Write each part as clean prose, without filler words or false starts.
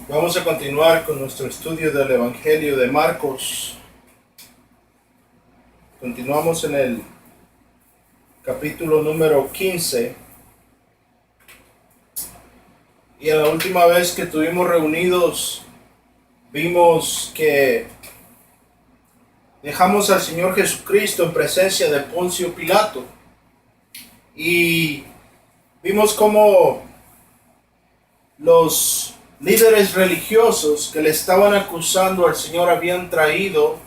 Vamos a continuar con nuestro estudio del Evangelio de Marcos. Continuamos en el capítulo número 15. Y en la última vez que estuvimos reunidos, vimos que dejamos al Señor Jesucristo en presencia de Poncio Pilato. Y vimos cómo los líderes religiosos que le estaban acusando al Señor habían traído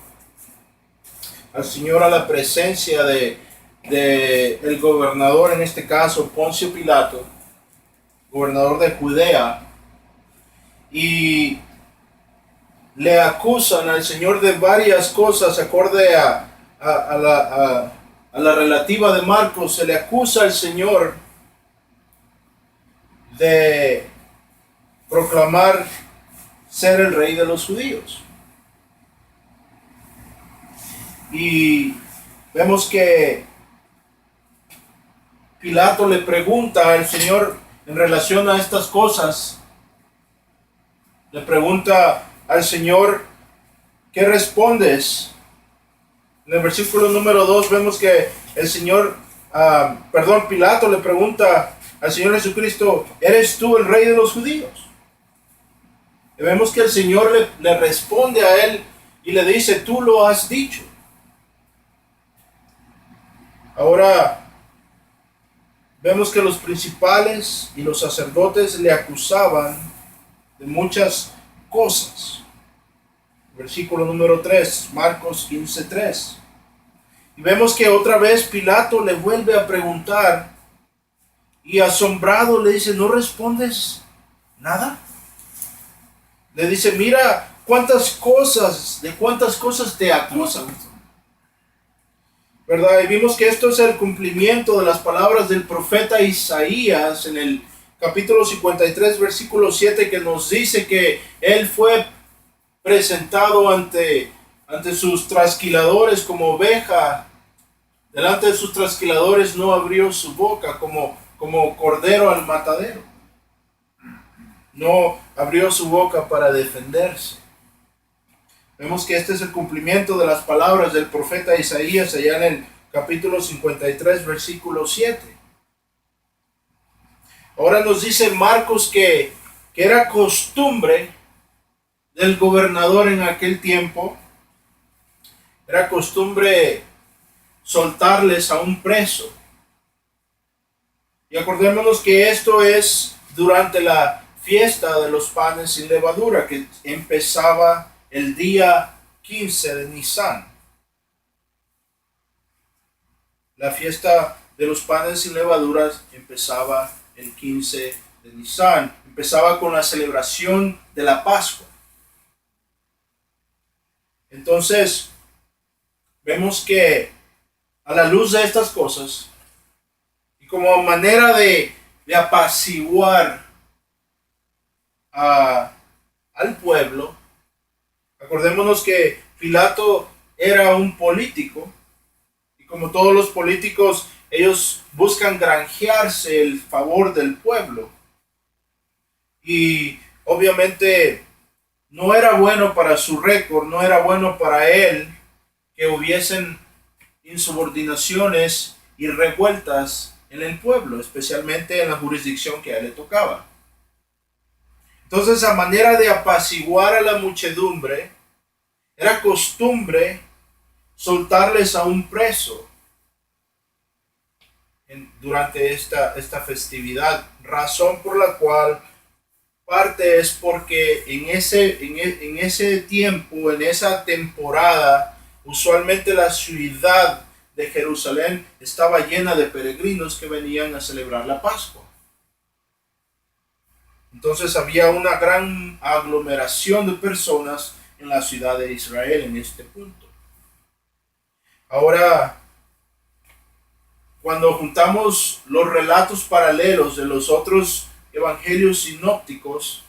al Señor a la presencia de el gobernador, en este caso Poncio Pilato, gobernador de Judea, y le acusan al Señor de varias cosas. Acorde a la relativa de Marcos, se le acusa al Señor de proclamar ser el rey de los judíos. Y vemos que Pilato le pregunta al Señor en relación a estas cosas. Le pregunta al Señor, ¿qué respondes? En el versículo número 2 vemos que el Señor, Pilato le pregunta al Señor Jesucristo, ¿eres tú el rey de los judíos? Y vemos que el Señor le responde a él y le dice, tú lo has dicho. Ahora vemos que los principales y los sacerdotes le acusaban de muchas cosas. Versículo número 3, Marcos 15:3. Y vemos que otra vez Pilato le vuelve a preguntar y asombrado le dice, ¿no respondes nada? Le dice, mira de cuántas cosas te acusan. ¿Verdad? Y vimos que esto es el cumplimiento de las palabras del profeta Isaías en el capítulo 53, versículo 7, que nos dice que él fue presentado ante sus trasquiladores como oveja. Delante de sus trasquiladores no abrió su boca, como cordero al matadero. No abrió su boca para defenderse. Vemos que este es el cumplimiento de las palabras del profeta Isaías allá en el capítulo 53, versículo 7. Ahora nos dice Marcos que era costumbre del gobernador en aquel tiempo, era costumbre soltarles a un preso. Y acordémonos que esto es durante la fiesta de los panes sin levadura, que empezaba el día 15 de Nisan. La fiesta de los panes sin levaduras empezaba el 15 de Nisan. Empezaba con la celebración de la Pascua. Entonces, vemos que a la luz de estas cosas, y como manera de apaciguar al pueblo, acordémonos que Pilato era un político, y como todos los políticos, ellos buscan granjearse el favor del pueblo. Y obviamente no era bueno para su récord, no era bueno para él que hubiesen insubordinaciones y revueltas en el pueblo, especialmente en la jurisdicción que a él le tocaba. Entonces, a manera de apaciguar a la muchedumbre, era costumbre soltarles a un preso durante esta festividad, razón por la cual parte es porque en ese tiempo, en esa temporada, usualmente la ciudad de Jerusalén estaba llena de peregrinos que venían a celebrar la Pascua. Entonces había una gran aglomeración de personas en la ciudad de Israel en este punto. Ahora, cuando juntamos los relatos paralelos de los otros evangelios sinópticos,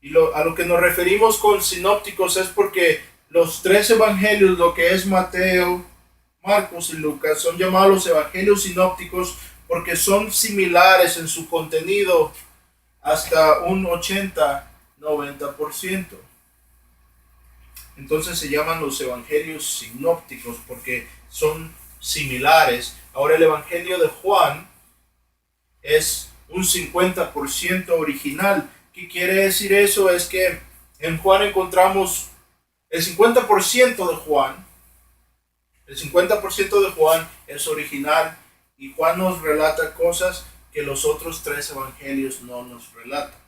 y a lo que nos referimos con sinópticos es porque los tres evangelios, lo que es Mateo, Marcos y Lucas son llamados los evangelios sinópticos porque son similares en su contenido hasta un 80-90%. Entonces se llaman los evangelios sinópticos porque son similares. Ahora el evangelio de Juan es un 50% original. ¿Qué quiere decir eso? Es que en Juan encontramos el 50% de Juan. El 50% de Juan es original y Juan nos relata cosas que los otros tres evangelios no nos relatan.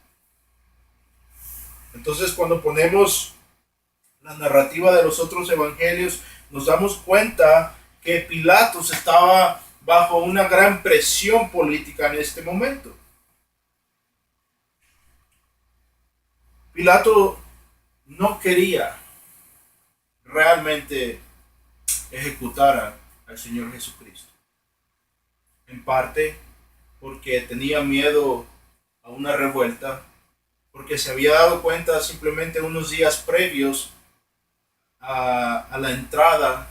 Entonces, cuando ponemos la narrativa de los otros evangelios, nos damos cuenta que Pilatos estaba bajo una gran presión política en este momento. Pilato no quería realmente ejecutar al Señor Jesucristo. En parte porque tenía miedo a una revuelta, porque se había dado cuenta simplemente unos días previos a la entrada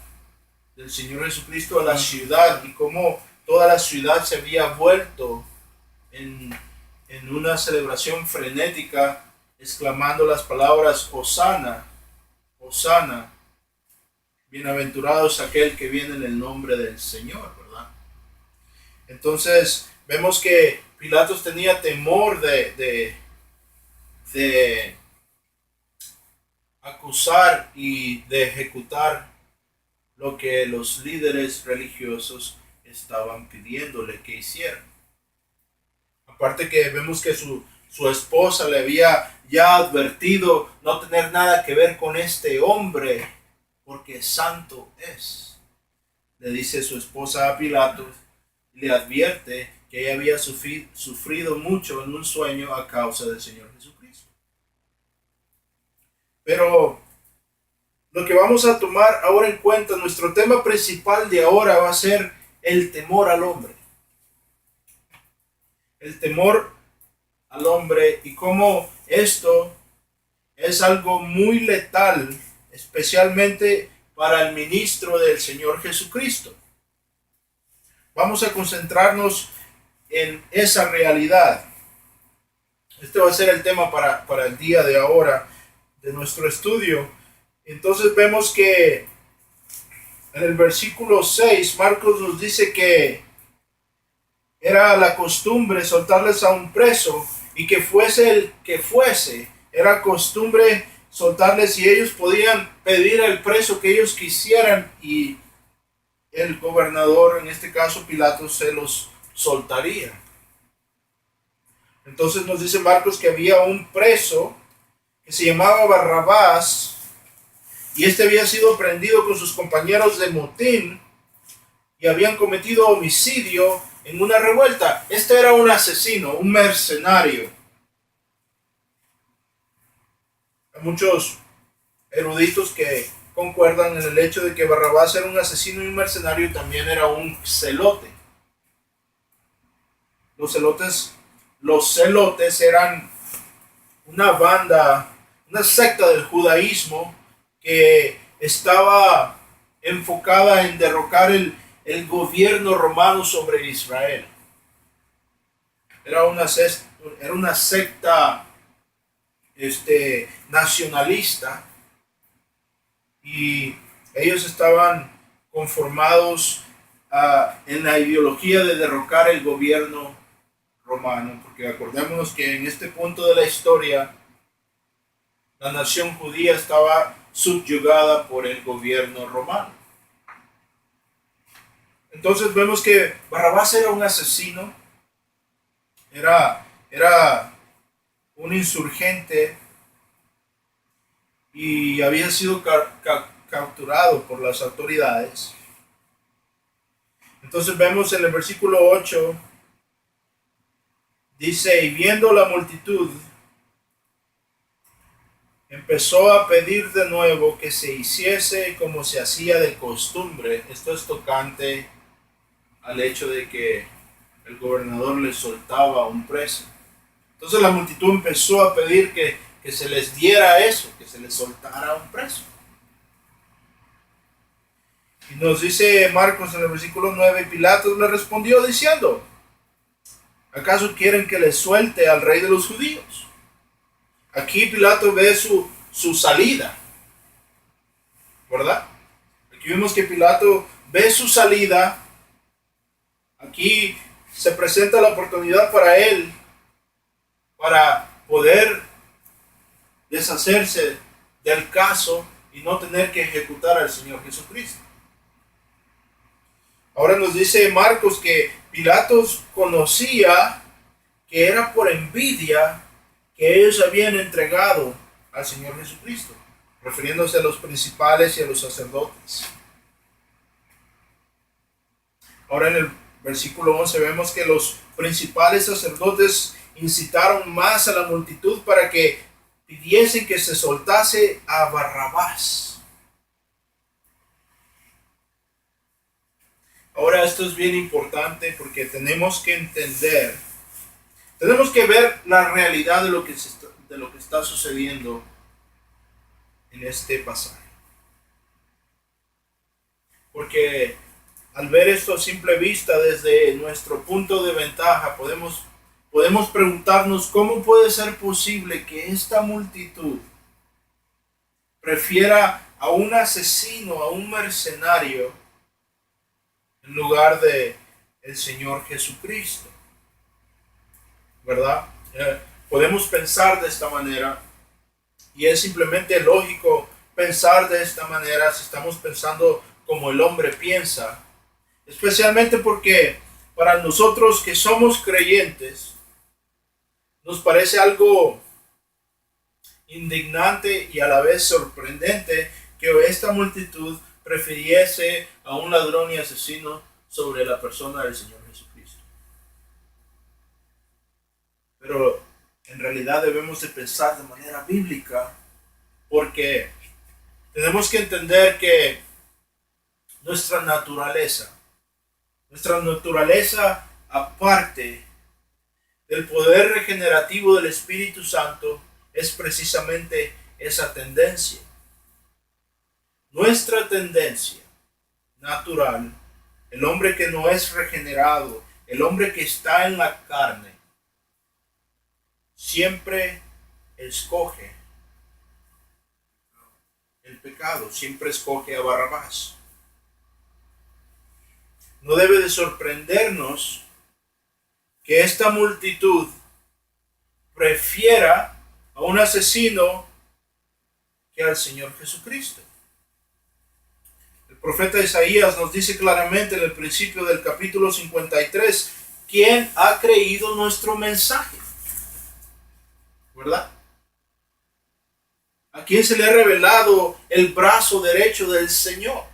del Señor Jesucristo a la ciudad y cómo toda la ciudad se había vuelto en una celebración frenética, exclamando las palabras Hosana, Hosana, bienaventurado es aquel que viene en el nombre del Señor, ¿verdad? Entonces vemos que Pilatos tenía temor de acusar y de ejecutar lo que los líderes religiosos estaban pidiéndole que hiciera. Aparte que vemos que su esposa le había ya advertido no tener nada que ver con este hombre, porque santo es. Le dice su esposa a Pilato y le advierte que ella había sufrido mucho en un sueño a causa del Señor Jesucristo. Pero lo que vamos a tomar ahora en cuenta, nuestro tema principal de ahora va a ser el temor al hombre. El temor al hombre y cómo esto es algo muy letal, especialmente para el ministro del Señor Jesucristo. Vamos a concentrarnos en esa realidad. Este va a ser el tema para el día de ahora de nuestro estudio. Entonces vemos que en el versículo 6, Marcos nos dice que era la costumbre soltarles a un preso y que fuese el que fuese, era costumbre soltarles y ellos podían pedir al preso que ellos quisieran y el gobernador, en este caso Pilatos, se los soltaría. Entonces nos dice Marcos que había un preso que se llamaba Barrabás y este había sido prendido con sus compañeros de motín y habían cometido homicidio en una revuelta. Este era un asesino, un mercenario. Hay muchos eruditos que concuerdan en el hecho de que Barrabás era un asesino y un mercenario y también era un celote. Los celotes eran una banda, una secta del judaísmo que estaba enfocada en derrocar el gobierno romano sobre Israel. Era una secta nacionalista y ellos estaban conformados en la ideología de derrocar el gobierno romano, porque acordémonos que en este punto de la historia la nación judía estaba subyugada por el gobierno romano. Entonces vemos que Barrabás era un asesino, era un insurgente y había sido capturado por las autoridades. Entonces vemos en el versículo 8, dice, y viendo la multitud, empezó a pedir de nuevo que se hiciese como se hacía de costumbre. Esto es tocante al hecho de que el gobernador le soltaba a un preso. Entonces la multitud empezó a pedir que se les diera eso, que se les soltara a un preso. Y nos dice Marcos en el versículo 9, Pilato le respondió diciendo, ¿acaso quieren que le suelte al rey de los judíos? Aquí Pilato ve su salida, ¿verdad? Aquí vemos que Pilato ve su salida. Aquí se presenta la oportunidad para él para poder deshacerse del caso y no tener que ejecutar al Señor Jesucristo. Ahora nos dice Marcos que Pilatos conocía que era por envidia que ellos habían entregado al Señor Jesucristo, refiriéndose a los principales y a los sacerdotes. Ahora en el versículo 11 vemos que los principales sacerdotes incitaron más a la multitud para que pidiesen que se soltase a Barrabás. Ahora esto es bien importante porque tenemos que entender, tenemos que ver la realidad de lo que está sucediendo en este pasaje. Porque al ver esto a simple vista desde nuestro punto de ventaja, podemos preguntarnos cómo puede ser posible que esta multitud prefiera a un asesino, a un mercenario, en lugar de el Señor Jesucristo, ¿verdad? Podemos pensar de esta manera y es simplemente lógico pensar de esta manera si estamos pensando como el hombre piensa, especialmente porque para nosotros que somos creyentes nos parece algo indignante y a la vez sorprendente que esta multitud prefiriese a un ladrón y asesino sobre la persona del Señor Jesucristo. Pero en realidad debemos de pensar de manera bíblica, porque tenemos que entender que nuestra naturaleza aparte del poder regenerativo del Espíritu Santo es precisamente esa tendencia. Nuestra tendencia natural, el hombre que no es regenerado, el hombre que está en la carne, siempre escoge el pecado, siempre escoge a Barrabás. No debe de sorprendernos que esta multitud prefiera a un asesino que al Señor Jesucristo. El profeta Isaías nos dice claramente en el principio del capítulo 53, ¿quién ha creído nuestro mensaje? ¿Verdad? ¿A quién se le ha revelado el brazo derecho del Señor?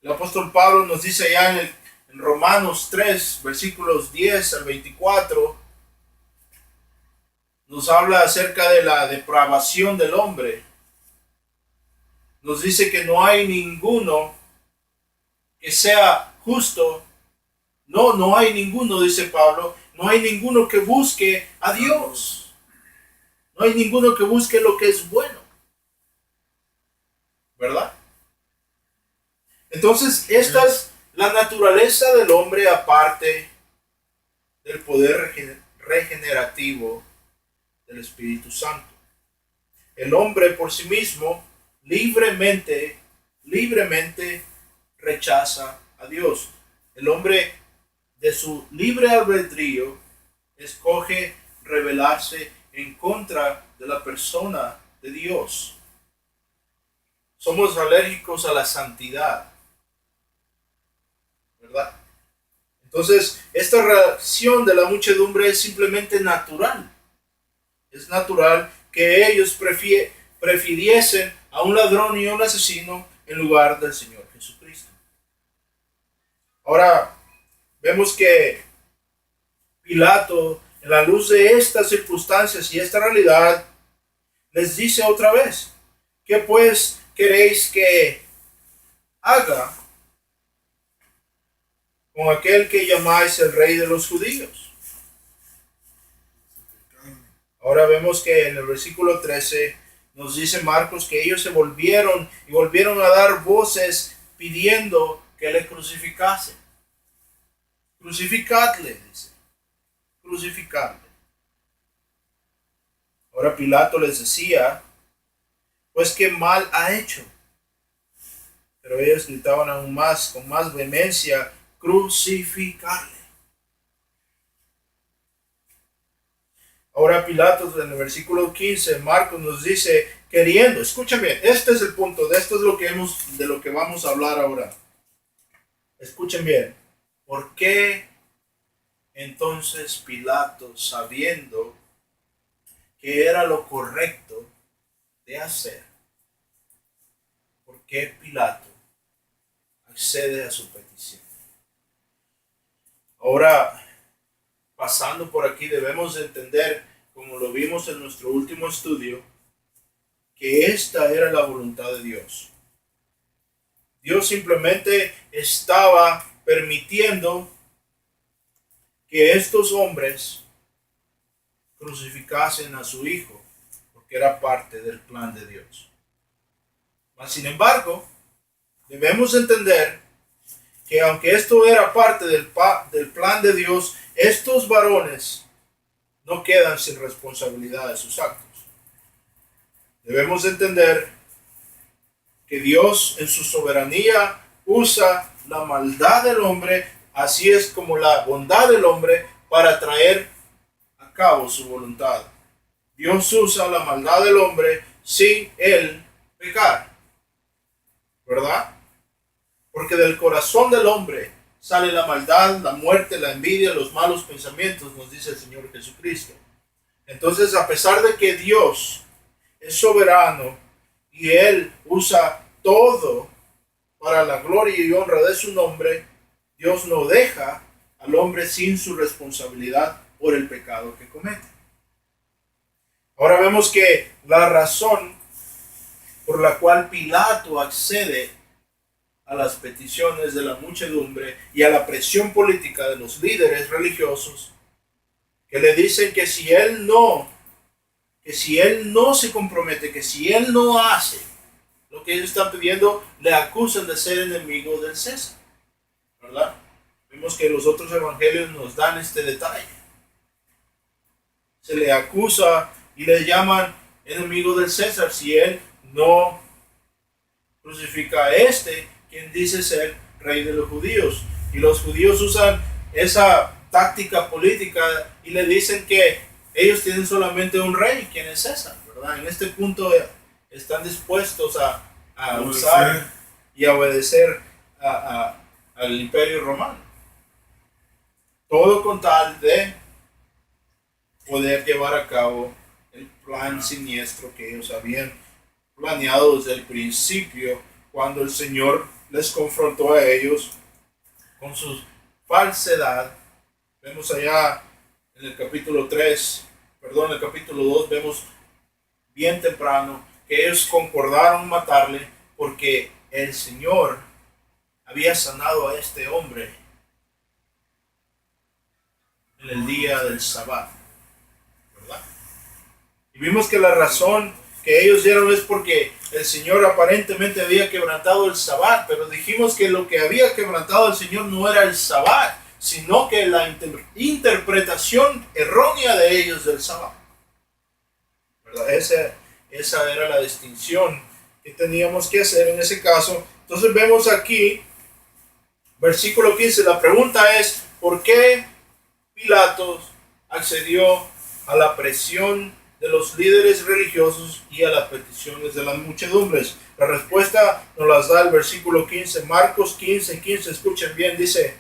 El apóstol Pablo nos dice allá en Romanos 3, versículos 10 al 24, nos habla acerca de la depravación del hombre. Nos dice que no hay ninguno que sea justo. No hay ninguno, dice Pablo, no hay ninguno que busque a Dios. No hay ninguno que busque lo que es bueno. ¿Verdad? Entonces, esta es la naturaleza del hombre aparte del poder regenerativo del Espíritu Santo. El hombre por sí mismo libremente rechaza a Dios. El hombre de su libre albedrío escoge rebelarse en contra de la persona de Dios. Somos alérgicos a la santidad, ¿verdad? Entonces, esta reacción de la muchedumbre es simplemente natural. Es natural que ellos prefiriesen a un ladrón y a un asesino en lugar del Señor Jesucristo. Ahora, vemos que Pilato, en la luz de estas circunstancias y esta realidad, les dice otra vez, ¿qué pues queréis que haga con aquel que llamáis el rey de los judíos? Ahora vemos que en el versículo 13 Nos dice Marcos que ellos se volvieron y volvieron a dar voces pidiendo que le crucificasen. Crucificadle, dice. Crucificadle. Ahora Pilato les decía, pues qué mal ha hecho. Pero ellos gritaban aún más, con más vehemencia, crucificarle. Ahora Pilato en el versículo 15, Marcos nos dice, queriendo, escuchen bien, este es el punto, de esto es de lo que vamos a hablar ahora. Escuchen bien, ¿por qué entonces Pilato, sabiendo que era lo correcto de hacer, por qué Pilato accede a su petición? Ahora, pasando por aquí, debemos entender, como lo vimos en nuestro último estudio, que esta era la voluntad de Dios. Dios simplemente estaba permitiendo que estos hombres crucificasen a su hijo, porque era parte del plan de Dios. Mas, sin embargo, debemos entender que aunque esto era parte del plan de Dios, estos varones no quedan sin responsabilidad de sus actos. Debemos entender que Dios en su soberanía usa la maldad del hombre, así es como la bondad del hombre, para traer a cabo su voluntad. Dios usa la maldad del hombre sin él pecar, ¿verdad? Porque del corazón del hombre sale la maldad, la muerte, la envidia, los malos pensamientos, nos dice el Señor Jesucristo. Entonces, a pesar de que Dios es soberano y Él usa todo para la gloria y honra de su nombre, Dios no deja al hombre sin su responsabilidad por el pecado que comete. Ahora vemos que la razón por la cual Pilato accede a las peticiones de la muchedumbre y a la presión política de los líderes religiosos, que le dicen que si él no se compromete, que si él no hace lo que ellos están pidiendo, le acusan de ser enemigo del César, ¿verdad? Vemos que los otros evangelios nos dan este detalle. Se le acusa y le llaman enemigo del César si él no crucifica a quien dice ser rey de los judíos. Y los judíos usan esa táctica política y le dicen que ellos tienen solamente un rey, quien es César, ¿verdad? En este punto están dispuestos a usar y a obedecer al imperio romano. Todo con tal de poder llevar a cabo el plan siniestro que ellos habían planeado desde el principio, cuando el Señor les confrontó a ellos con su falsedad. Vemos allá en el capítulo 2, vemos bien temprano que ellos concordaron matarle porque el Señor había sanado a este hombre en el día del Sabbat, ¿verdad? Y vimos que la razón que ellos dieron es porque el Señor aparentemente había quebrantado el Sabbat, pero dijimos que lo que había quebrantado el Señor no era el Sabbat, sino que la interpretación errónea de ellos del Sabbat, ¿verdad? Esa era la distinción que teníamos que hacer en ese caso. Entonces vemos aquí, versículo 15, la pregunta es, ¿por qué Pilato accedió a la presión de los líderes religiosos y a las peticiones de las muchedumbres? La respuesta nos las da el versículo 15, Marcos 15:15, escuchen bien, dice,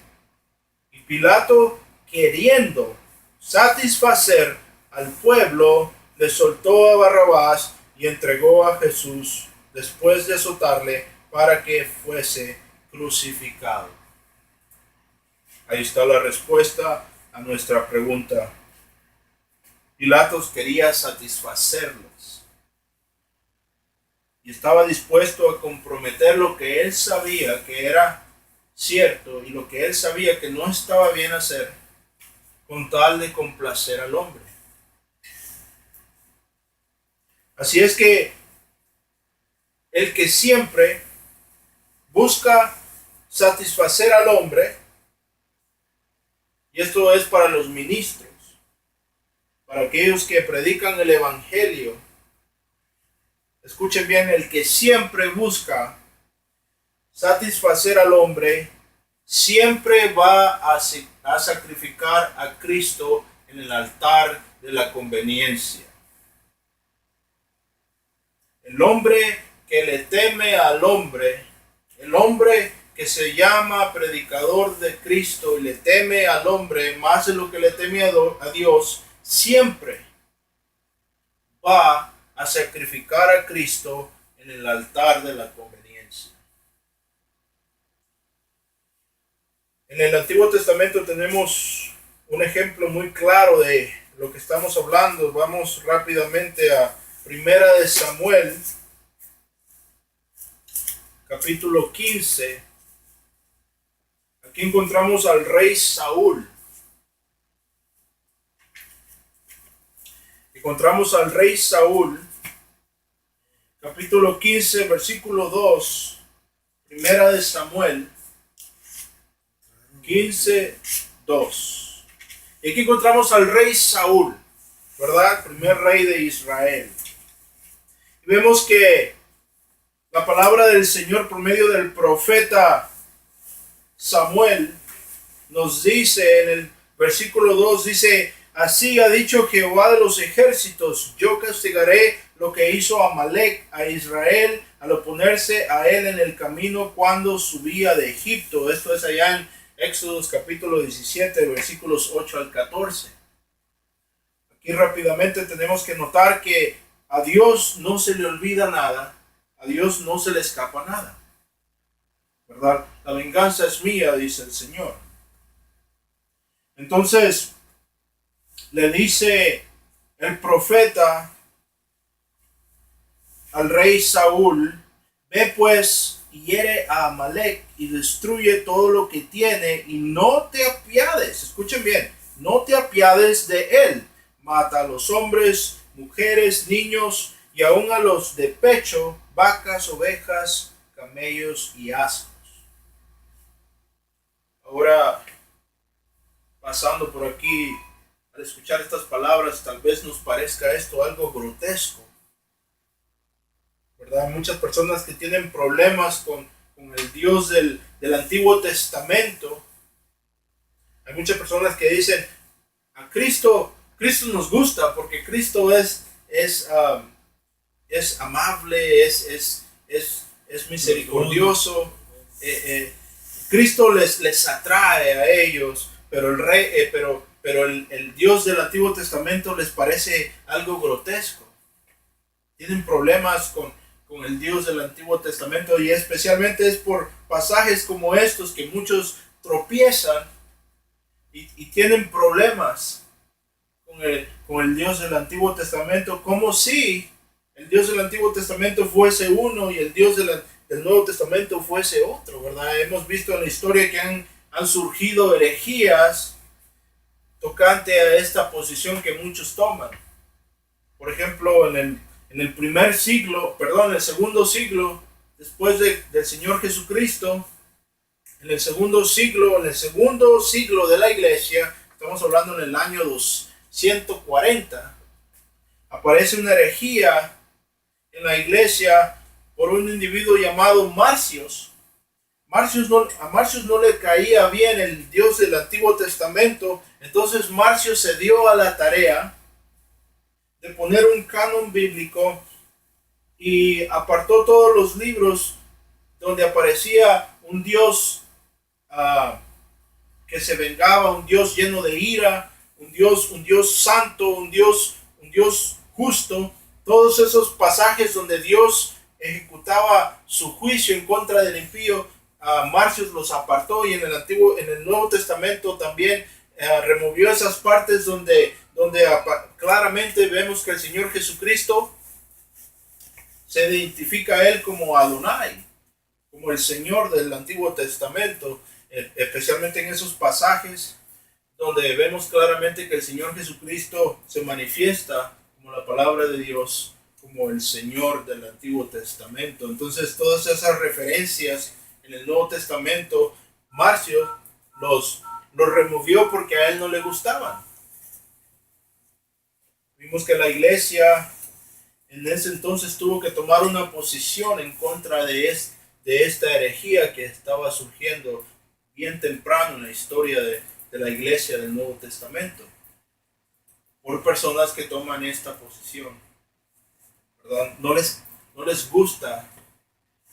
y Pilato, queriendo satisfacer al pueblo, le soltó a Barrabás y entregó a Jesús después de azotarle para que fuese crucificado. Ahí está la respuesta a nuestra pregunta. Pilatos quería satisfacerlos y estaba dispuesto a comprometer lo que él sabía que era cierto y lo que él sabía que no estaba bien hacer con tal de complacer al hombre. Así es que el que siempre busca satisfacer al hombre, y esto es para los ministros, para aquellos que predican el evangelio. Escuchen bien, el que siempre busca satisfacer al hombre, siempre va a sacrificar a Cristo en el altar de la conveniencia. El hombre que le teme al hombre, el hombre que se llama predicador de Cristo y le teme al hombre más de lo que le teme a Dios, siempre va a sacrificar a Cristo en el altar de la conveniencia. En el Antiguo Testamento tenemos un ejemplo muy claro de lo que estamos hablando. Vamos rápidamente a Primera de Samuel, capítulo 15. Aquí encontramos al rey Saúl. Encontramos al rey Saúl, capítulo 15, versículo 2, Primera de Samuel, 15, 2. Y aquí encontramos al rey Saúl, ¿verdad? Primer rey de Israel. Y vemos que la palabra del Señor por medio del profeta Samuel nos dice en el versículo 2, dice: así ha dicho Jehová de los ejércitos, yo castigaré lo que hizo Amalec a Israel al oponerse a él en el camino cuando subía de Egipto. Esto es allá en Éxodo capítulo 17, versículos 8 al 14. Aquí rápidamente tenemos que notar que a Dios no se le olvida nada, a Dios no se le escapa nada, ¿verdad? La venganza es mía, dice el Señor. Entonces, le dice el profeta al rey Saúl: ve pues y hiere a Amalec y destruye todo lo que tiene y no te apiades. Escuchen bien, no te apiades de él. Mata a los hombres, mujeres, niños y aún a los de pecho, vacas, ovejas, camellos y asnos. Ahora, pasando por aquí, al escuchar estas palabras, tal vez nos parezca esto algo grotesco, ¿verdad? Hay muchas personas que tienen problemas con el Dios del Antiguo Testamento. Hay muchas personas que dicen: a Cristo nos gusta porque Cristo es amable, es misericordioso. Cristo les atrae a ellos, pero el Dios del Antiguo Testamento les parece algo grotesco. Tienen problemas con el Dios del Antiguo Testamento, y especialmente es por pasajes como estos que muchos tropiezan y tienen problemas con el Dios del Antiguo Testamento, como si el Dios del Antiguo Testamento fuese uno y el Dios del Nuevo Testamento fuese otro, ¿verdad? Hemos visto en la historia que han surgido herejías tocante a esta posición que muchos toman. Por ejemplo, en el segundo siglo después del Señor Jesucristo, en el segundo siglo de la iglesia, estamos hablando en el año 240, aparece una herejía en la iglesia por un individuo llamado Marcios. A Marcios no le caía bien el Dios del Antiguo Testamento, entonces Marcios se dio a la tarea de poner un canon bíblico y apartó todos los libros donde aparecía un Dios que se vengaba, un Dios lleno de ira, un Dios santo, un Dios justo. Todos esos pasajes donde Dios ejecutaba su juicio en contra del impío, Marcios los apartó, y en el Nuevo Testamento también removió esas partes donde claramente vemos que el Señor Jesucristo se identifica a él como Adonai, como el Señor del Antiguo Testamento, especialmente en esos pasajes donde vemos claramente que el Señor Jesucristo se manifiesta como la palabra de Dios. como el Señor del Antiguo Testamento. Entonces todas esas referencias en el Nuevo Testamento, Marcio los removió porque a él no le gustaban. Vimos que la iglesia en ese entonces tuvo que tomar una posición en contra de esta herejía que estaba surgiendo bien temprano en la historia de la iglesia del Nuevo Testamento, por personas que toman esta posición, ¿verdad? No les gusta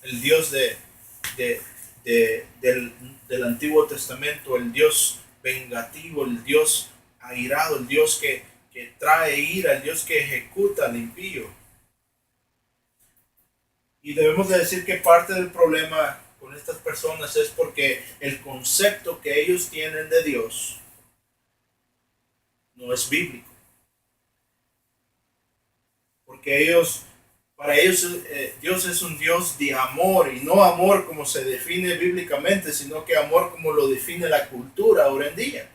el Dios del Antiguo Testamento, el Dios vengativo, el Dios airado, el Dios que trae ira, el Dios que ejecuta al impío. Y debemos de decir que parte del problema con estas personas es porque el concepto que ellos tienen de Dios no es bíblico. Porque para ellos Dios es un Dios de amor, y no amor como se define bíblicamente, sino que amor como lo define la cultura ahora en día.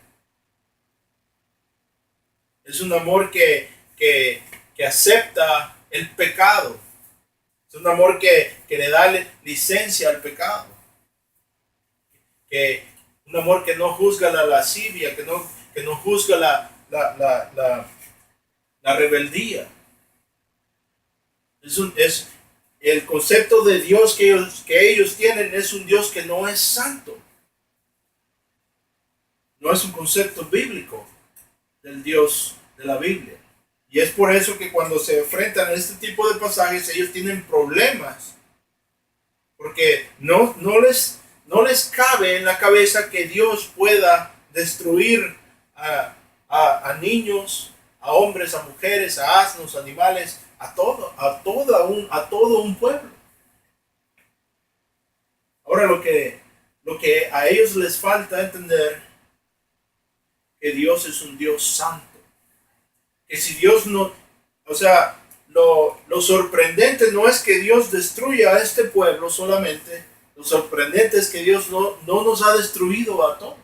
Es un amor que acepta el pecado. Es un amor que le da licencia al pecado. Un amor que no juzga la lascivia, que no juzga la rebeldía. Es el concepto de Dios que ellos tienen, es un Dios que no es santo. No es un concepto bíblico del Dios de la Biblia. Y es por eso que cuando se enfrentan a este tipo de pasajes, ellos tienen problemas. Porque no les cabe en la cabeza que Dios pueda destruir a niños, a hombres, a mujeres, a asnos, animales, a todo un pueblo. Ahora lo que a ellos les falta entender, que Dios es un Dios santo. Que si Dios no, o sea, lo sorprendente no es que Dios destruya a este pueblo solamente, lo sorprendente es que Dios no nos ha destruido a todos.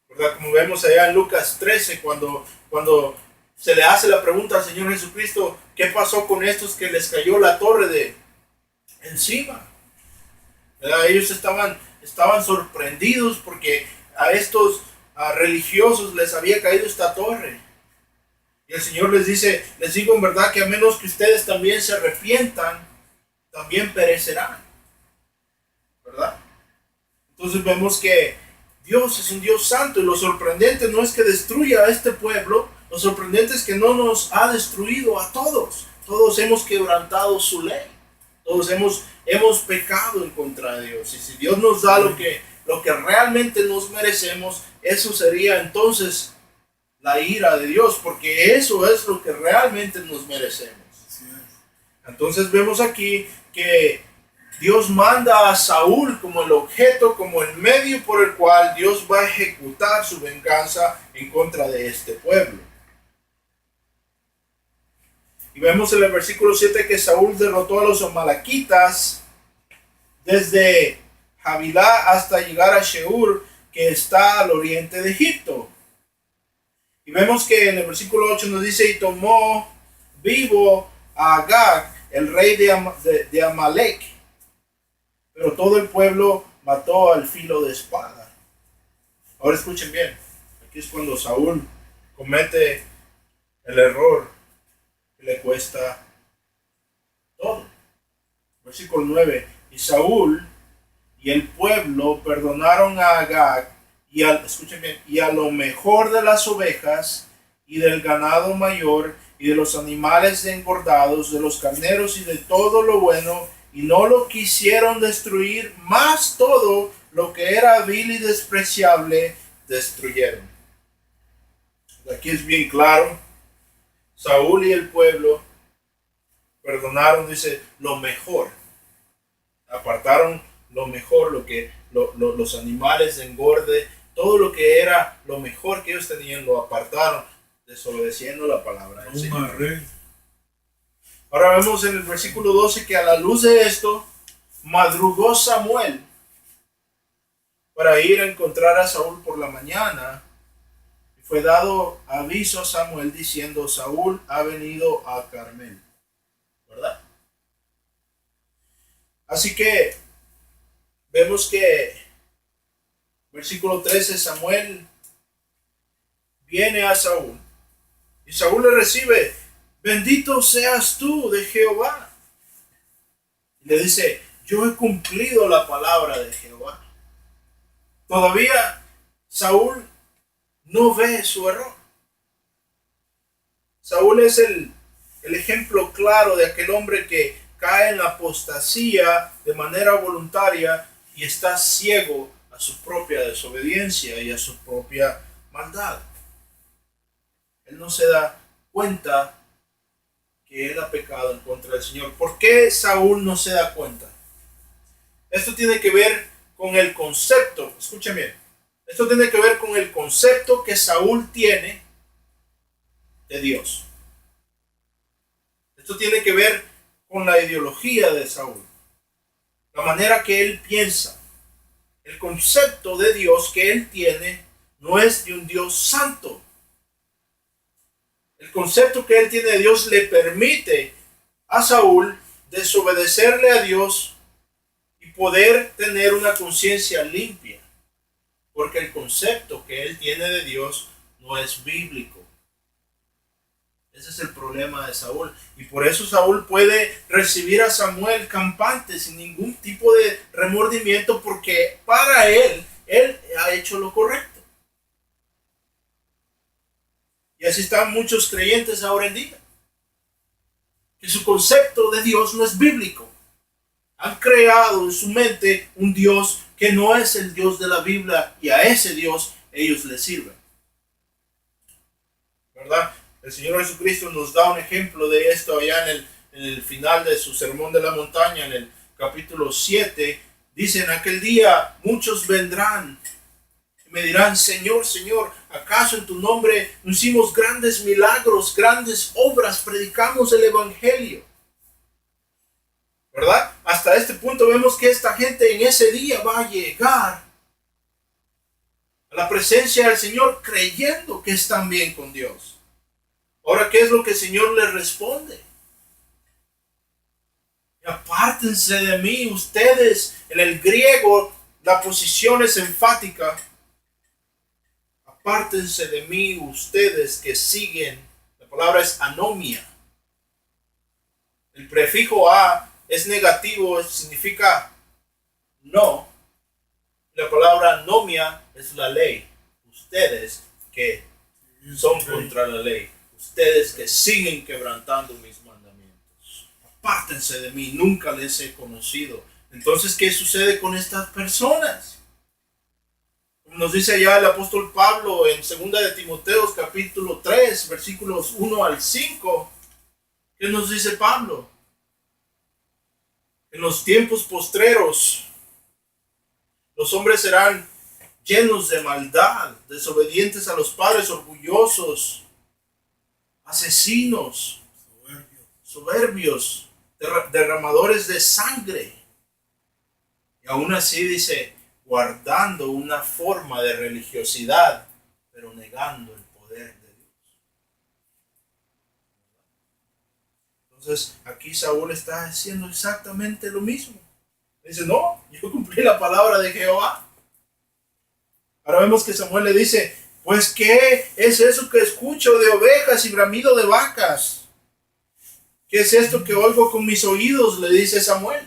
¿Verdad? Como vemos allá en Lucas 13, cuando se le hace la pregunta al Señor Jesucristo, ¿qué pasó con estos que les cayó la torre de encima? ¿Verdad? Ellos estaban sorprendidos porque a estos religiosos les había caído esta torre. Y el Señor les dice, les digo en verdad que a menos que ustedes también se arrepientan, también perecerán. ¿Verdad? Entonces vemos que Dios es un Dios santo, y lo sorprendente no es que destruya a este pueblo, lo sorprendente es que no nos ha destruido a todos. Todos hemos quebrantado su ley. Todos hemos pecado en contra de Dios. Y si Dios nos da lo que realmente nos merecemos, eso sería entonces la ira de Dios, porque eso es lo que realmente nos merecemos. Entonces vemos aquí que Dios manda a Saúl como el objeto, como el medio por el cual Dios va a ejecutar su venganza en contra de este pueblo. Y vemos en el versículo 7 que Saúl derrotó a los amalequitas desde Havilá hasta llegar a Sheur, que está al oriente de Egipto. Y vemos que en el versículo 8 nos dice, y tomó vivo a Agag, el rey de Amalek, pero todo el pueblo mató al filo de espada. Ahora escuchen bien, aquí es cuando Saúl comete el error que le cuesta todo. Versículo 9, y Saúl y el pueblo perdonaron a Agag, escuchen bien, y a lo mejor de las ovejas y del ganado mayor y de los animales engordados, de los carneros y de todo lo bueno, y no lo quisieron destruir, mas todo lo que era vil y despreciable destruyeron. Aquí es bien claro, Saúl y el pueblo perdonaron, dice, lo mejor, apartaron lo mejor, los animales de engorde, todo lo que era lo mejor que ellos tenían, lo apartaron, desobedeciendo la palabra del Señor. Ahora vemos en el versículo 12 que a la luz de esto, madrugó Samuel para ir a encontrar a Saúl por la mañana. Y fue dado aviso a Samuel diciendo, Saúl ha venido a Carmel. Así que vemos que versículo 13, Samuel viene a Saúl y Saúl le recibe: bendito seas tú de Jehová. Y le dice: yo he cumplido la palabra de Jehová. Todavía Saúl no ve su error. Saúl es el ejemplo claro de aquel hombre que cae en la apostasía de manera voluntaria y está ciego a su propia desobediencia y a su propia maldad. Él no se da cuenta que él ha pecado en contra del Señor. ¿Por qué Saúl no se da cuenta? Esto tiene que ver con el concepto, escuchen bien, esto tiene que ver con el concepto que Saúl tiene de Dios. Esto tiene que ver con la ideología de Saúl, la manera que él piensa. El concepto de Dios que él tiene no es de un Dios santo. El concepto que él tiene de Dios le permite a Saúl desobedecerle a Dios y poder tener una conciencia limpia, porque el concepto que él tiene de Dios no es bíblico. Ese es el problema de Saúl. Y por eso Saúl puede recibir a Samuel campante sin ningún tipo de remordimiento, porque para él ha hecho lo correcto. Y así están muchos creyentes ahora en día, que su concepto de Dios no es bíblico. Han creado en su mente un Dios que no es el Dios de la Biblia, y a ese Dios ellos le sirven. ¿Verdad? El Señor Jesucristo nos da un ejemplo de esto allá en el final de su sermón de la montaña, en el capítulo 7. Dice: en aquel día muchos vendrán y me dirán: Señor, Señor, ¿acaso en tu nombre hicimos grandes milagros, grandes obras, predicamos el Evangelio? ¿Verdad? Hasta este punto vemos que esta gente en ese día va a llegar a la presencia del Señor creyendo que están bien con Dios. Ahora, ¿qué es lo que el Señor les responde? Apártense de mí ustedes. En el griego la posición es enfática. Apártense de mí ustedes que siguen. La palabra es anomia. El prefijo a es negativo, significa no. La palabra anomia es la ley. Ustedes que son contra la ley. Ustedes que siguen quebrantando mis mandamientos. Apártense de mí, nunca les he conocido. Entonces, ¿qué sucede con estas personas? Como nos dice allá el apóstol Pablo en 2 de Timoteo capítulo 3, versículos 1 al 5. ¿Qué nos dice Pablo? En los tiempos postreros, los hombres serán llenos de maldad, desobedientes a los padres, orgullosos, asesinos, soberbios, derramadores de sangre. Y aún así dice, guardando una forma de religiosidad, pero negando el poder de Dios. Entonces aquí Saúl está haciendo exactamente lo mismo. Dice: no, yo cumplí la palabra de Jehová. Ahora vemos que Samuel le dice: pues ¿qué es eso que escucho de ovejas y bramido de vacas? ¿Qué es esto que oigo con mis oídos?, le dice Samuel.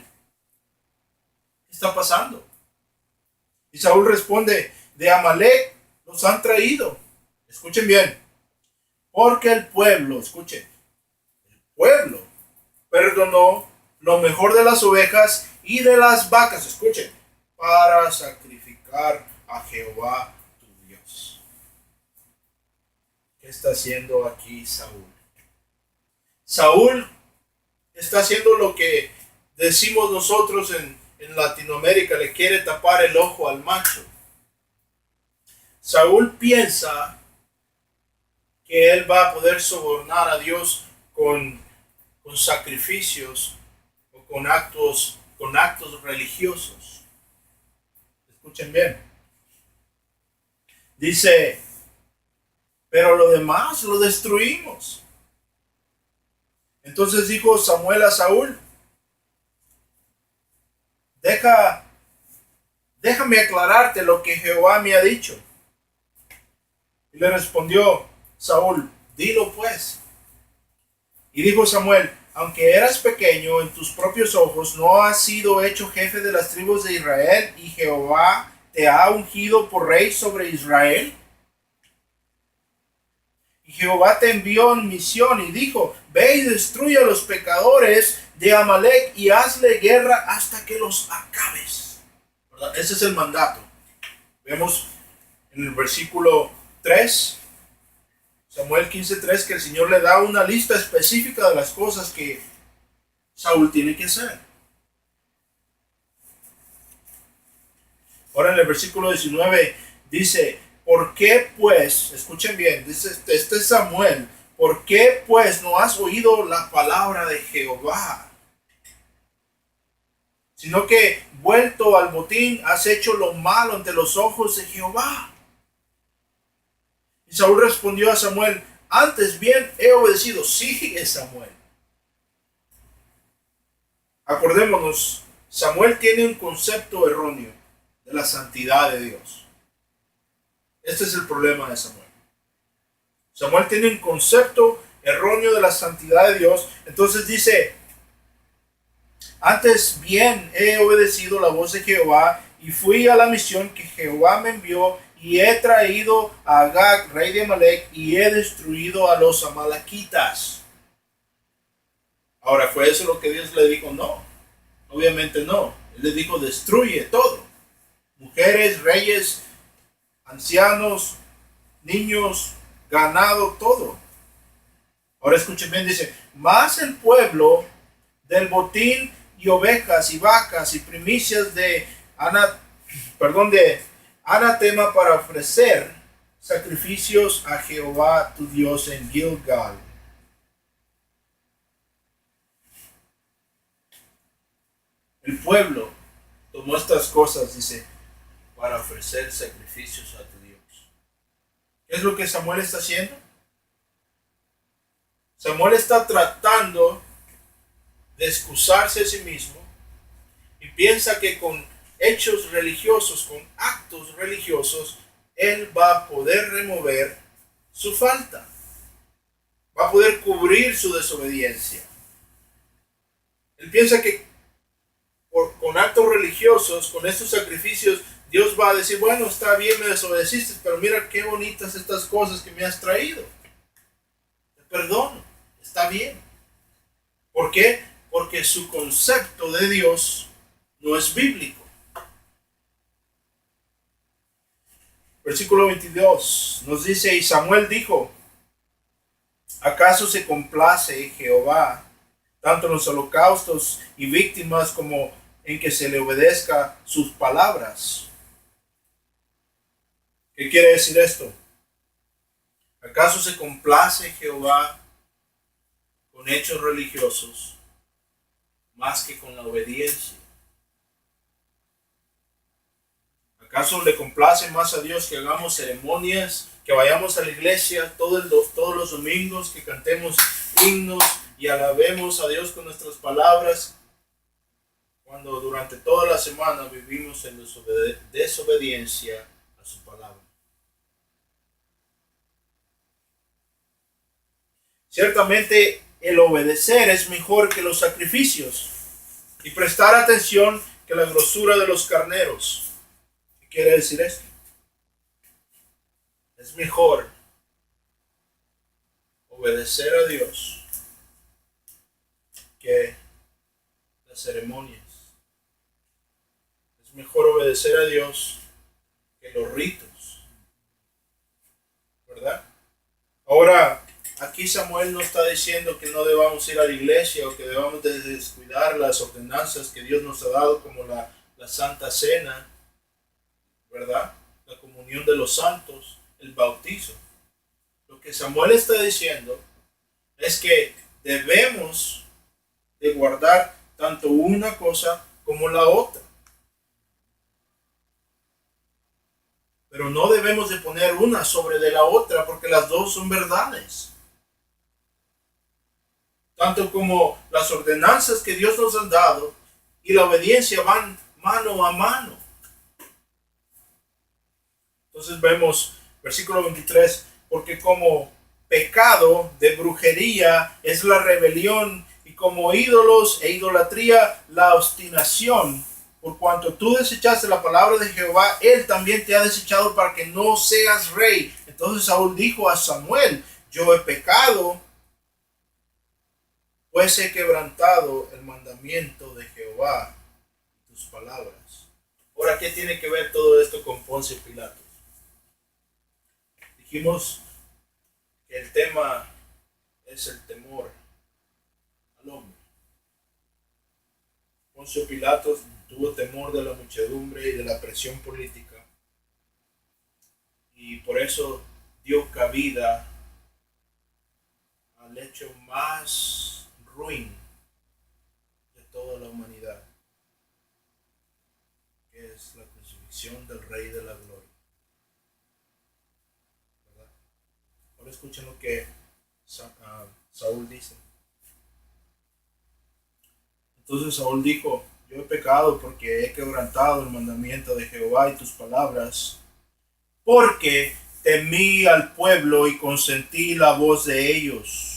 ¿Qué está pasando? Y Saúl responde: de Amalec los han traído. Escuchen bien. Porque el pueblo, escuchen, el pueblo perdonó lo mejor de las ovejas y de las vacas, escuchen, para sacrificar a Jehová tu Dios. ¿Qué está haciendo aquí Saúl? Saúl está haciendo lo que decimos nosotros en Latinoamérica: le quiere tapar el ojo al macho. Saúl piensa que él va a poder sobornar a Dios con sacrificios o con actos religiosos. Escuchen bien. Dice: pero lo demás lo destruimos. Entonces dijo Samuel a Saúl: déjame aclararte lo que Jehová me ha dicho. Y le respondió Saúl, dilo pues. Y dijo Samuel, aunque eras pequeño en tus propios ojos, no has sido hecho jefe de las tribus de Israel, y Jehová te ha ungido por rey sobre Israel. Y Jehová te envió en misión y dijo, ve y destruye a los pecadores de Amalek y hazle guerra hasta que los acabes. ¿Verdad? Ese es el mandato. Vemos en el versículo 3, Samuel 15:3, que el Señor le da una lista específica de las cosas que Saúl tiene que hacer. Ahora en el versículo 19 dice, ¿por qué pues, escuchen bien, dice este es Samuel, ¿por qué pues no has oído la palabra de Jehová? Sino que vuelto al botín has hecho lo malo ante los ojos de Jehová. Y Saúl respondió a Samuel, antes bien he obedecido. Sigue Samuel. Acordémonos, Samuel tiene un concepto erróneo de la santidad de Dios. Este es el problema de Samuel. Samuel tiene un concepto erróneo de la santidad de Dios. Entonces dice, antes bien he obedecido la voz de Jehová y fui a la misión que Jehová me envió y he traído a Agag, rey de Amalek, y he destruido a los amalequitas. Ahora, ¿fue eso lo que Dios le dijo? No, obviamente no. Él le dijo, destruye todo. Mujeres, reyes, ancianos, niños, ganado, todo. Ahora escuchen bien, dice, más el pueblo del botín y ovejas y vacas y primicias de anatema para ofrecer sacrificios a Jehová tu Dios en Gilgal. El pueblo tomó estas cosas, dice, para ofrecer sacrificios a tu Dios. ¿Qué es lo que Samuel está haciendo? Samuel está tratando de excusarse a sí mismo y piensa que con hechos religiosos, con actos religiosos, él va a poder remover su falta. Va a poder cubrir su desobediencia. Él piensa que con actos religiosos, con estos sacrificios, Dios va a decir, bueno, está bien, me desobedeciste, pero mira qué bonitas estas cosas que me has traído. Te perdono, está bien. ¿Por qué? Porque su concepto de Dios no es bíblico. Versículo 22 nos dice, y Samuel dijo, ¿acaso se complace Jehová tanto en los holocaustos y víctimas como en que se le obedezca sus palabras? ¿Qué quiere decir esto? ¿Acaso se complace Jehová con hechos religiosos más que con la obediencia? ¿Acaso le complace más a Dios que hagamos ceremonias, que vayamos a la iglesia todos los domingos, que cantemos himnos y alabemos a Dios con nuestras palabras, cuando durante toda la semana vivimos en desobediencia a su palabra? Ciertamente el obedecer es mejor que los sacrificios y prestar atención que la grosura de los carneros. ¿Qué quiere decir esto? Es mejor obedecer a Dios que las ceremonias. Es mejor obedecer a Dios que los ritos. ¿Verdad? Ahora, aquí Samuel no está diciendo que no debamos ir a la iglesia o que debamos de descuidar las ordenanzas que Dios nos ha dado, como la Santa Cena, ¿verdad? La comunión de los santos, el bautizo. Lo que Samuel está diciendo es que debemos de guardar tanto una cosa como la otra. Pero no debemos de poner una sobre de la otra, porque las dos son verdades. Tanto como las ordenanzas que Dios nos ha dado y la obediencia van mano a mano. Entonces vemos versículo 23, porque como pecado de brujería es la rebelión, y como ídolos e idolatría la obstinación. Por cuanto tú desechaste la palabra de Jehová, él también te ha desechado para que no seas rey. Entonces Saúl dijo a Samuel: yo he pecado, pues he quebrantado el mandamiento de Jehová y tus palabras. Ahora, ¿qué tiene que ver todo esto con Poncio Pilatos? Dijimos que el tema es el temor al hombre. Poncio Pilatos tuvo temor de la muchedumbre y de la presión política, y por eso dio cabida al hecho más ruin de toda la humanidad, que es la crucifixión del Rey de la Gloria. ¿Verdad? Ahora escuchen lo que Saúl dice. Entonces Saúl dijo: yo he pecado porque he quebrantado el mandamiento de Jehová y tus palabras, porque temí al pueblo y consentí la voz de ellos.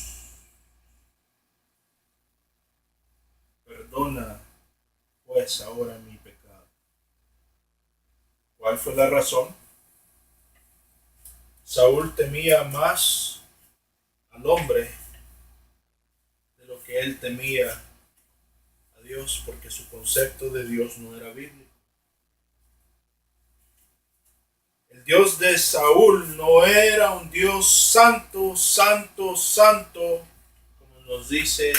Perdona pues ahora mi pecado. ¿Cuál fue la razón? Saúl temía más al hombre de lo que él temía a Dios, porque su concepto de Dios no era bíblico. El Dios de Saúl no era un Dios santo, santo, santo, como nos dice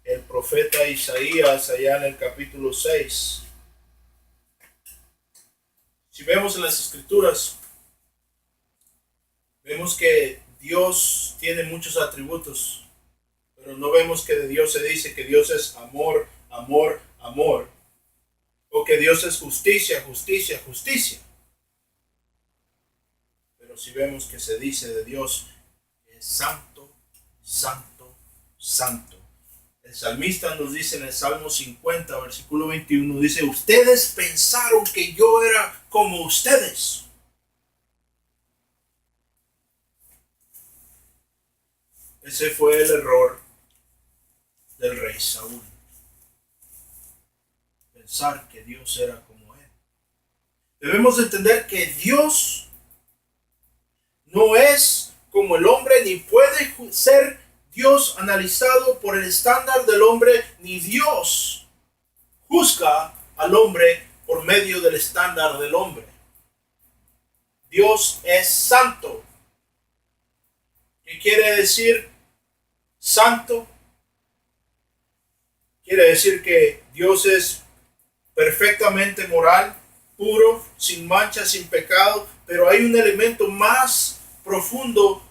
el profeta Isaías allá en el capítulo 6. Si vemos en las escrituras, vemos que Dios tiene muchos atributos, pero no vemos que de Dios se dice que Dios es amor, amor, amor, o que Dios es justicia, justicia, justicia. Pero si vemos que se dice de Dios que es santo, santo, santo. El salmista nos dice en el Salmo 50, versículo 21, dice: ustedes pensaron que yo era como ustedes. Ese fue el error del rey Saúl. Pensar que Dios era como él. Debemos entender que Dios no es como el hombre, ni puede ser Dios analizado por el estándar del hombre, ni Dios juzga al hombre por medio del estándar del hombre. Dios es santo. ¿Qué quiere decir santo? Quiere decir que Dios es perfectamente moral, puro, sin mancha, sin pecado, pero hay un elemento más profundo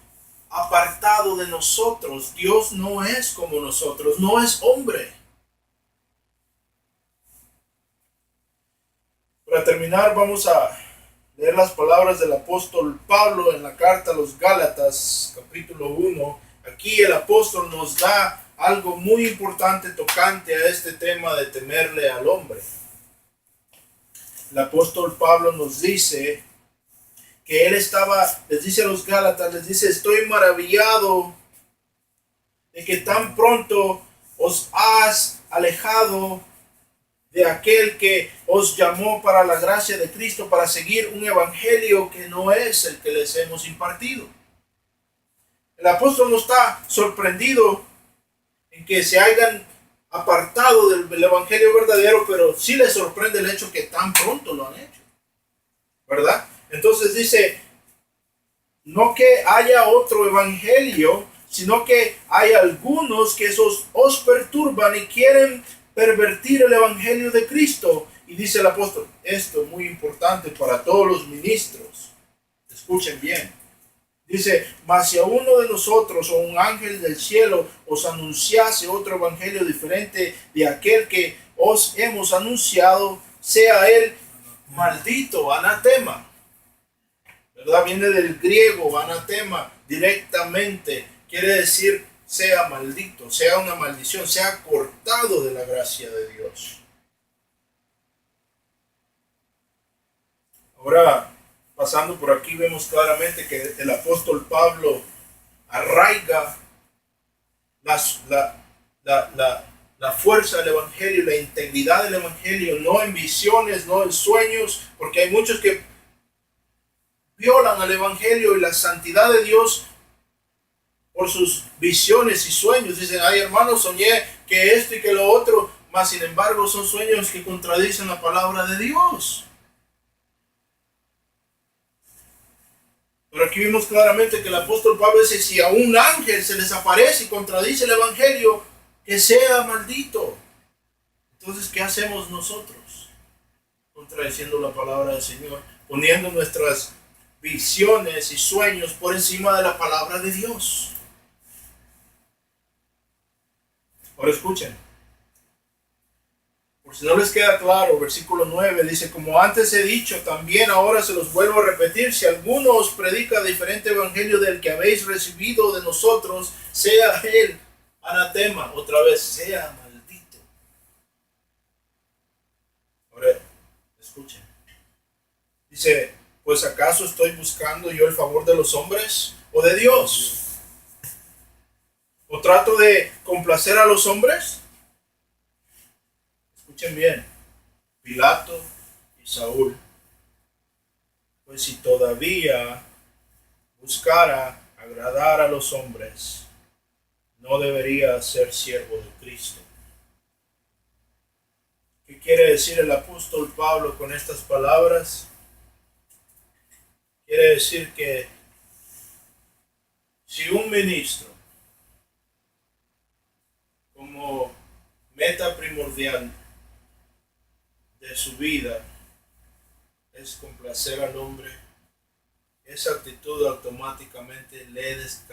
apartado de nosotros. Dios no es como nosotros, no es hombre. Para terminar, vamos a leer las palabras del apóstol Pablo en la carta a los Gálatas, capítulo 1. Aquí el apóstol nos da algo muy importante tocante a este tema de temerle al hombre. El apóstol Pablo nos dice que él les dice a los Gálatas, les dice: estoy maravillado de que tan pronto os has alejado de aquel que os llamó para la gracia de Cristo, para seguir un evangelio que no es el que les hemos impartido. El apóstol no está sorprendido en que se hayan apartado del evangelio verdadero, pero sí le sorprende el hecho que tan pronto lo han hecho, ¿verdad? Entonces dice: no que haya otro evangelio, sino que hay algunos que os perturban y quieren pervertir el evangelio de Cristo. Y dice el apóstol, esto es muy importante para todos los ministros, escuchen bien. Dice: mas si a uno de nosotros o un ángel del cielo os anunciase otro evangelio diferente de aquel que os hemos anunciado, sea él maldito, anatema. ¿Verdad? Viene del griego anatema, directamente. Quiere decir sea maldito, sea una maldición, sea cortado de la gracia de Dios. Ahora, pasando por aquí, vemos claramente que el apóstol Pablo arraiga las, la fuerza del Evangelio, la integridad del Evangelio, no en visiones, no en sueños, porque hay muchos que violan al Evangelio y la santidad de Dios por sus visiones y sueños. Dicen, ay hermano, soñé que esto y que lo otro, mas sin embargo son sueños que contradicen la palabra de Dios. Pero aquí vimos claramente que el apóstol Pablo dice, si a un ángel se les aparece y contradice el Evangelio, que sea maldito. Entonces, ¿qué hacemos nosotros? Contradiciendo la palabra del Señor, poniendo nuestras visiones y sueños por encima de la palabra de Dios. Ahora escuchen. Por si no les queda claro, versículo 9 dice, como antes he dicho, también ahora se los vuelvo a repetir, si alguno os predica diferente evangelio del que habéis recibido de nosotros, sea él anatema, otra vez, sea maldito. Ahora, escuchen. Dice, pues ¿acaso estoy buscando yo el favor de los hombres o de Dios? ¿O trato de complacer a los hombres? Escuchen bien, Pilato y Saúl, pues si todavía buscara agradar a los hombres, no debería ser siervo de Cristo. ¿Qué quiere decir el apóstol Pablo con estas palabras? Quiere decir que si un ministro, como meta primordial de su vida, es complacer al hombre, esa actitud automáticamente le descalifica